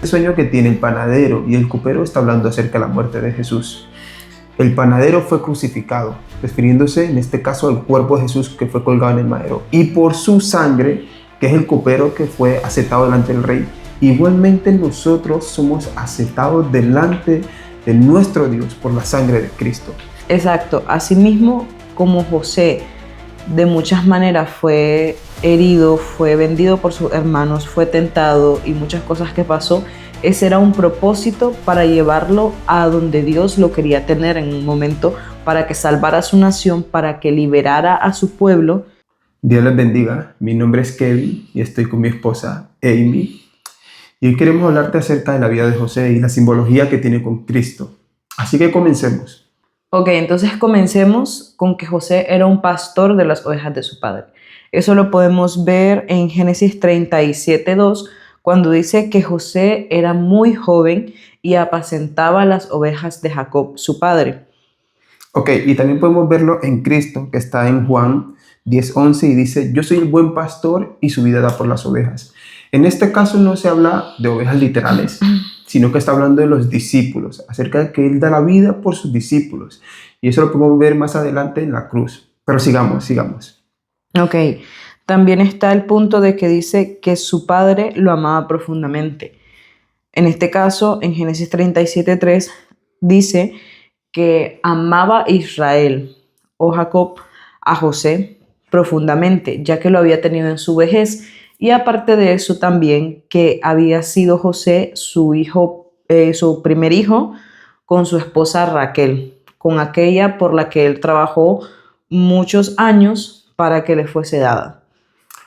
El sueño que tiene el panadero y el copero está hablando acerca de la muerte de Jesús. El panadero fue crucificado, refiriéndose en este caso al cuerpo de Jesús que fue colgado en el madero, y por su sangre, que es el copero que fue aceptado delante del rey. Igualmente nosotros somos aceptados delante de nuestro Dios por la sangre de Cristo. Exacto, asimismo como José de muchas maneras fue herido, fue vendido por sus hermanos, fue tentado y muchas cosas que pasó, ese era un propósito para llevarlo a donde Dios lo quería tener en un momento, para que salvara a su nación, para que liberara a su pueblo. Dios les bendiga, mi nombre es Kevin y estoy con mi esposa Amy. Y hoy queremos hablarte acerca de la vida de José y la simbología que tiene con Cristo. Así que comencemos. Ok, entonces comencemos con que José era un pastor de las ovejas de su padre. Eso lo podemos ver en Génesis 37:2, cuando dice que José era muy joven y apacentaba las ovejas de Jacob, su padre. Ok, y también podemos verlo en Cristo, que está en Juan 10:11 y dice, yo soy el buen pastor y su vida da por las ovejas. En este caso no se habla de ovejas literales, sino que está hablando de los discípulos, acerca de que Él da la vida por sus discípulos. Y eso lo podemos ver más adelante en la cruz. Pero sigamos. Ok, también está el punto de que dice que su padre lo amaba profundamente. En este caso, en Génesis 37:3, dice que amaba Israel o Jacob a José profundamente, ya que lo había tenido en su vejez. Y aparte de eso también que había sido José su hijo, su primer hijo con su esposa Raquel, con aquella por la que él trabajó muchos años para que le fuese dada.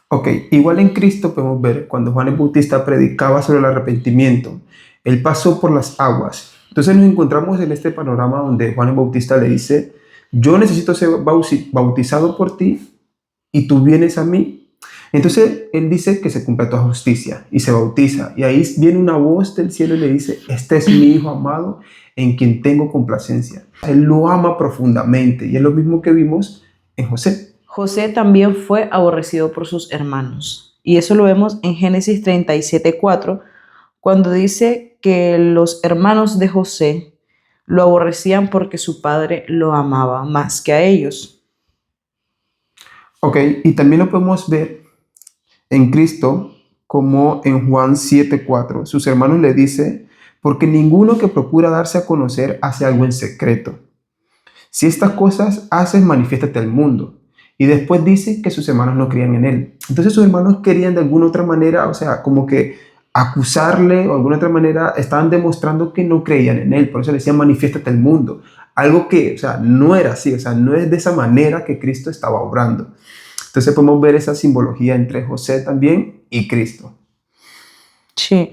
Ok, igual en Cristo podemos ver cuando Juan el Bautista predicaba sobre el arrepentimiento, Él pasó por las aguas. Entonces nos encontramos en este panorama donde Juan el Bautista le dice, yo necesito ser bautizado por ti y tú vienes a mí. Entonces él dice que se cumple toda justicia y se bautiza. Y ahí viene una voz del cielo y le dice, este es mi hijo amado en quien tengo complacencia. Él lo ama profundamente y es lo mismo que vimos en José. José también fue aborrecido por sus hermanos. Y eso lo vemos en Génesis 37:4, cuando dice que los hermanos de José lo aborrecían porque su padre lo amaba más que a ellos. Ok, y también lo podemos ver en Cristo como en Juan 7:4. Sus hermanos le dicen, porque ninguno que procura darse a conocer hace algo en secreto. Si estas cosas haces, manifiéstate al mundo. Y después dice que sus hermanos no creían en él. Entonces sus hermanos querían de alguna otra manera, o sea, como que acusarle o de alguna otra manera estaban demostrando que no creían en él. Por eso le decían, manifiéstate al mundo. Algo que, o sea, no era así, o sea, no es de esa manera que Cristo estaba obrando. Entonces podemos ver esa simbología entre José también y Cristo. Sí.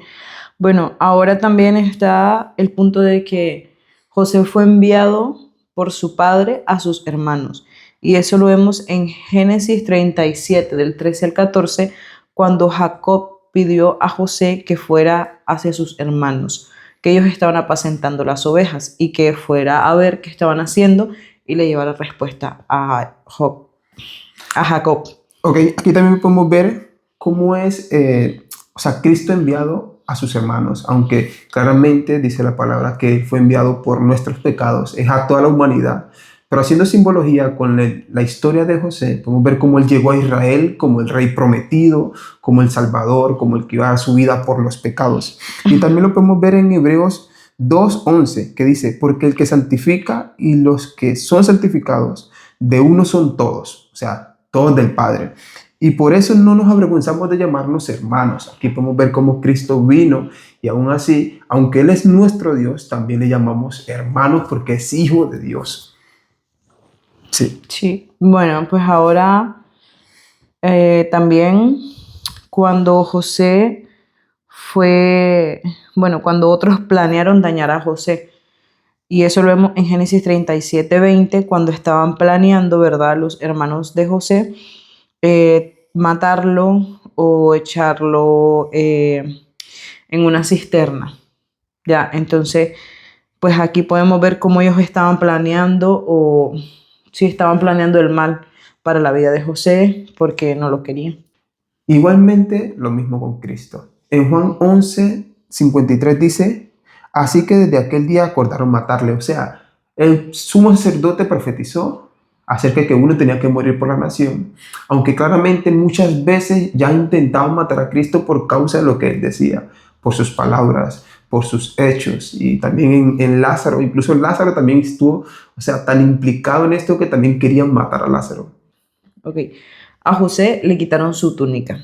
Bueno, ahora también está el punto de que José fue enviado por su padre a sus hermanos. Y eso lo vemos en Génesis 37, del 13 al 14, cuando Jacob pidió a José que fuera hacia sus hermanos, que ellos estaban apacentando las ovejas y que fuera a ver qué estaban haciendo y le llevara respuesta a Jacob. Ok, aquí también podemos ver cómo es, o sea, Cristo enviado a sus hermanos, aunque claramente dice la palabra que fue enviado por nuestros pecados, es a toda la humanidad. Pero haciendo simbología con la historia de José, podemos ver cómo él llegó a Israel como el rey prometido, como el Salvador, como el que iba a dar su vida por los pecados. Y también lo podemos ver en Hebreos 2:11, que dice, porque el que santifica y los que son santificados, de uno son todos, o sea, todos del Padre. Y por eso no nos avergonzamos de llamarnos hermanos. Aquí podemos ver cómo Cristo vino y aún así, aunque Él es nuestro Dios, también le llamamos hermanos porque es hijo de Dios. Sí. Sí, bueno, pues ahora también cuando José fue, bueno, cuando otros planearon dañar a José, y eso lo vemos en Génesis 37:20, cuando estaban planeando, ¿verdad?, los hermanos de José, matarlo o echarlo en una cisterna. Ya, entonces, pues aquí podemos ver cómo ellos estaban planeando o si estaban planeando el mal para la vida de José porque no lo querían. Igualmente lo mismo con Cristo. En Juan 11, 53 dice, así que desde aquel día acordaron matarle. O sea, el sumo sacerdote profetizó acerca de que uno tenía que morir por la nación, aunque claramente muchas veces ya intentaban matar a Cristo por causa de lo que él decía, por sus palabras, por sus hechos, y también en Lázaro, incluso Lázaro también estuvo, o sea, tan implicado en esto que también querían matar a Lázaro. Ok. A José le quitaron su túnica.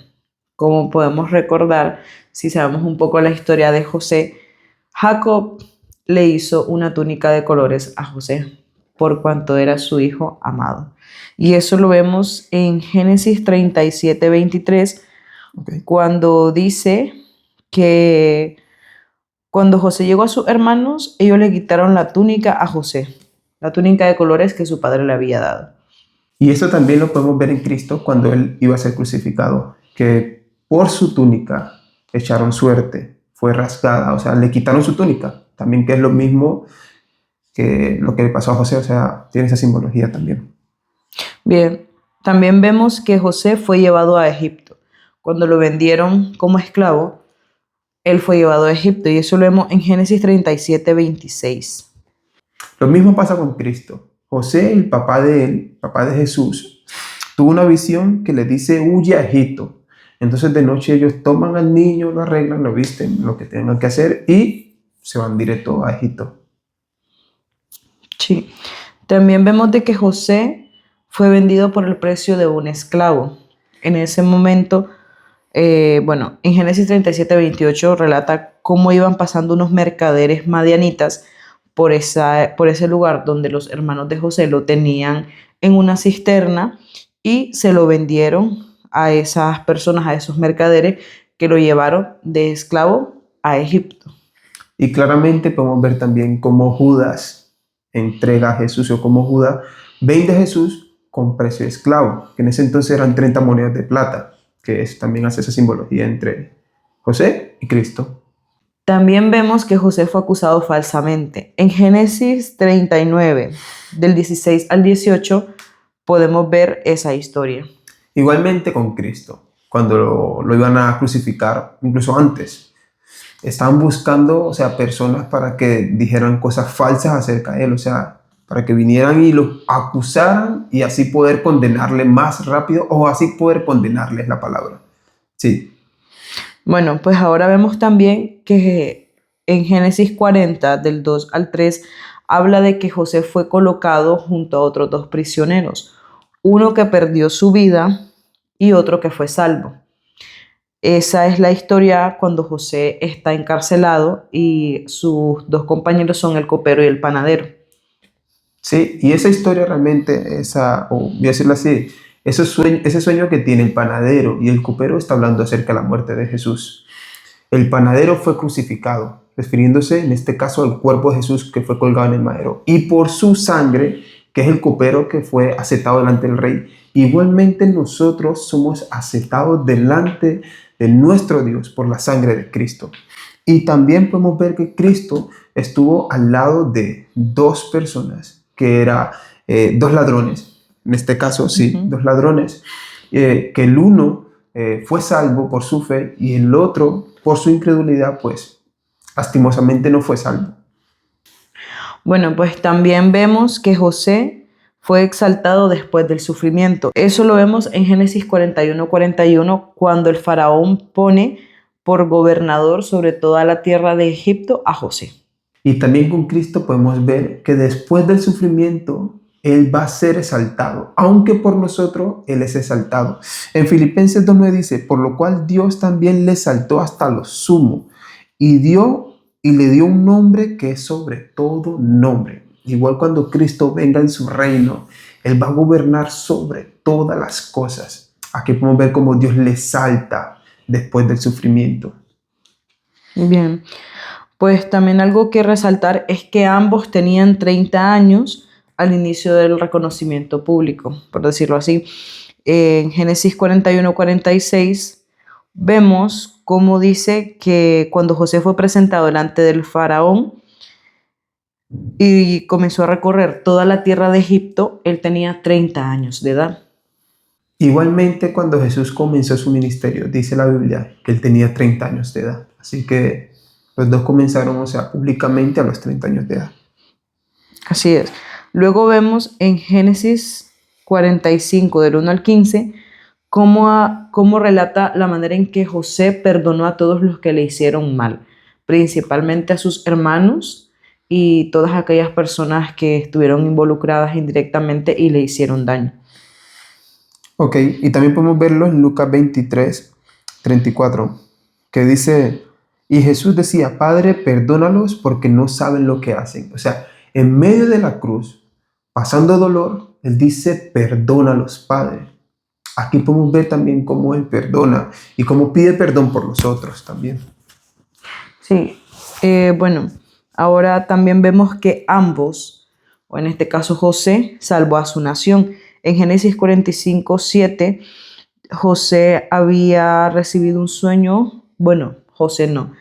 Como podemos recordar, si sabemos un poco la historia de José, Jacob le hizo una túnica de colores a José, por cuanto era su hijo amado. Y eso lo vemos en Génesis 37:23, Okay. cuando dice que cuando José llegó a sus hermanos, ellos le quitaron la túnica a José, la túnica de colores que su padre le había dado. Y eso también lo podemos ver en Cristo cuando él iba a ser crucificado, que por su túnica echaron suerte, fue rasgada, o sea, le quitaron su túnica, también que es lo mismo que lo que le pasó a José, o sea, tiene esa simbología también. Bien, también vemos que José fue llevado a Egipto. Cuando lo vendieron como esclavo, él fue llevado a Egipto y eso lo vemos en Génesis 37:26. Lo mismo pasa con Cristo. José, el papá de él, papá de Jesús, tuvo una visión que le dice, huye a Egipto. Entonces de noche ellos toman al niño, lo arreglan, lo visten, lo que tengan que hacer y se van directo a Egipto. Sí. También vemos de que José fue vendido por el precio de un esclavo. En ese momento, bueno, en Génesis 37:28 relata cómo iban pasando unos mercaderes madianitas por ese lugar donde los hermanos de José lo tenían en una cisterna y se lo vendieron a esas personas, a esos mercaderes que lo llevaron de esclavo a Egipto. Y claramente podemos ver también cómo Judas entrega a Jesús o cómo Judas vende a Jesús con precio de esclavo, que en ese entonces eran 30 monedas de plata, que es, también hace esa simbología entre José y Cristo. También vemos que José fue acusado falsamente. En Génesis 39, del 16 al 18, podemos ver esa historia. Igualmente con Cristo, cuando lo iban a crucificar, incluso antes, estaban buscando, o sea, personas para que dijeran cosas falsas acerca de él, o sea, para que vinieran y lo acusaran y así poder condenarle más rápido o así poder condenarles la palabra. Sí, Bueno, pues ahora vemos también que en Génesis 40, del 2 al 3, habla de que José fue colocado junto a otros dos prisioneros, uno que perdió su vida y otro que fue salvo. Esa es la historia cuando José está encarcelado y sus dos compañeros son el copero y el panadero. sí, y esa historia realmente, o voy a decirlo así, ese sueño que tiene el panadero y el copero está hablando acerca de la muerte de Jesús. El panadero fue crucificado, refiriéndose en este caso al cuerpo de Jesús que fue colgado en el madero, y por su sangre, que es el copero que fue aceptado delante del rey. Igualmente nosotros somos aceptados delante de nuestro Dios por la sangre de Cristo. Y también podemos ver que Cristo estuvo al lado de dos personas, que eran dos ladrones, en este caso sí, dos ladrones, que el uno fue salvo por su fe y el otro por su incredulidad, pues lastimosamente no fue salvo. Bueno, pues también vemos que José fue exaltado después del sufrimiento. Eso lo vemos en Génesis 41:41, cuando el faraón pone por gobernador sobre toda la tierra de Egipto a José. Y también con Cristo podemos ver que después del sufrimiento, Él va a ser exaltado, aunque por nosotros Él es exaltado. En Filipenses 2:9 dice, por lo cual Dios también le exaltó hasta lo sumo y le dio un nombre que es sobre todo nombre. Igual cuando Cristo venga en su reino, Él va a gobernar sobre todas las cosas. Aquí podemos ver cómo Dios le exalta después del sufrimiento. Bien, pues también algo que resaltar es que ambos tenían 30 años al inicio del reconocimiento público, por decirlo así. En Génesis 41:46 vemos cómo dice que cuando José fue presentado delante del faraón y comenzó a recorrer toda la tierra de Egipto, él tenía 30 años de edad. Igualmente, cuando Jesús comenzó su ministerio, dice la Biblia que él tenía 30 años de edad. Así que Los dos comenzaron, o sea, públicamente a los 30 años de edad. Así es. Luego vemos en Génesis 45, del 1 al 15, cómo relata la manera en que José perdonó a todos los que le hicieron mal, principalmente a sus hermanos y todas aquellas personas que estuvieron involucradas indirectamente y le hicieron daño. Ok, y también podemos verlo en Lucas 23, 34, que dice, y Jesús decía, Padre, perdónalos porque no saben lo que hacen. O sea, en medio de la cruz, pasando dolor, Él dice, perdónalos, Padre. Aquí podemos ver también cómo Él perdona y cómo pide perdón por los otros también. Sí, bueno, ahora también vemos que ambos, o en este caso José, salvó a su nación. En Génesis 45, 7, José había recibido un sueño, bueno, José no,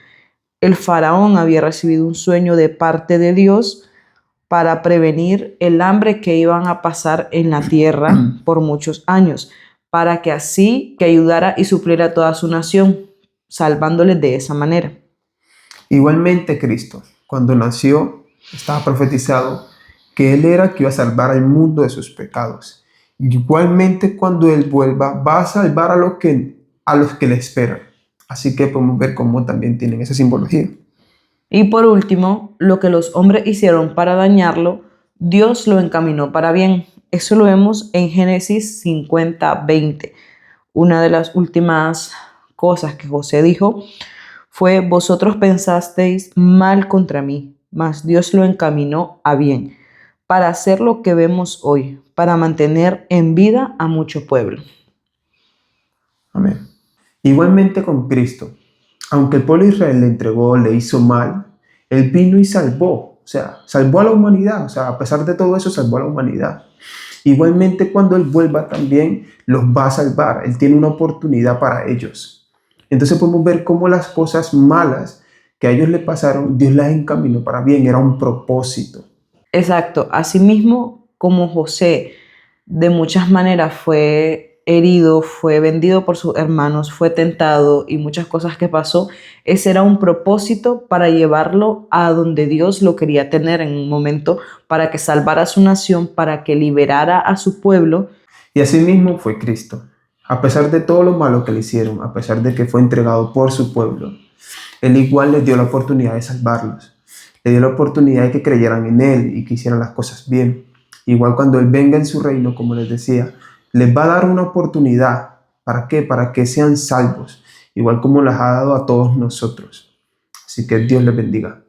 el faraón había recibido un sueño de parte de Dios para prevenir el hambre que iban a pasar en la tierra por muchos años, para que así que ayudara y supliera a toda su nación, salvándoles de esa manera. Igualmente Cristo, cuando nació, estaba profetizado que Él era que iba a salvar al mundo de sus pecados. Igualmente cuando Él vuelva, va a salvar a los que le esperan. Así que podemos ver cómo también tienen esa simbología. Y por último, lo que los hombres hicieron para dañarlo, Dios lo encaminó para bien. Eso lo vemos en Génesis 50, 20. Una de las últimas cosas que José dijo fue, vosotros pensasteis mal contra mí, mas Dios lo encaminó a bien, para hacer lo que vemos hoy, para mantener en vida a mucho pueblo. Amén. Igualmente con Cristo, aunque el pueblo de Israel le entregó, le hizo mal, Él vino y salvó, o sea, salvó a la humanidad, o sea, a pesar de todo eso, salvó a la humanidad. Igualmente cuando Él vuelva también los va a salvar, Él tiene una oportunidad para ellos. Entonces podemos ver cómo las cosas malas que a ellos le pasaron, Dios las encaminó para bien, era un propósito. Exacto, asimismo como José de muchas maneras fue herido, fue vendido por sus hermanos, fue tentado y muchas cosas que pasó, ese era un propósito para llevarlo a donde Dios lo quería tener en un momento, para que salvara a su nación, para que liberara a su pueblo. Y así mismo fue Cristo. A pesar de todo lo malo que le hicieron, a pesar de que fue entregado por su pueblo, Él igual les dio la oportunidad de salvarlos. Le dio la oportunidad de que creyeran en Él y que hicieran las cosas bien. Igual cuando Él venga en su reino, como les decía, les va a dar una oportunidad. ¿Para qué? Para que sean salvos, igual como las ha dado a todos nosotros. Así que Dios les bendiga.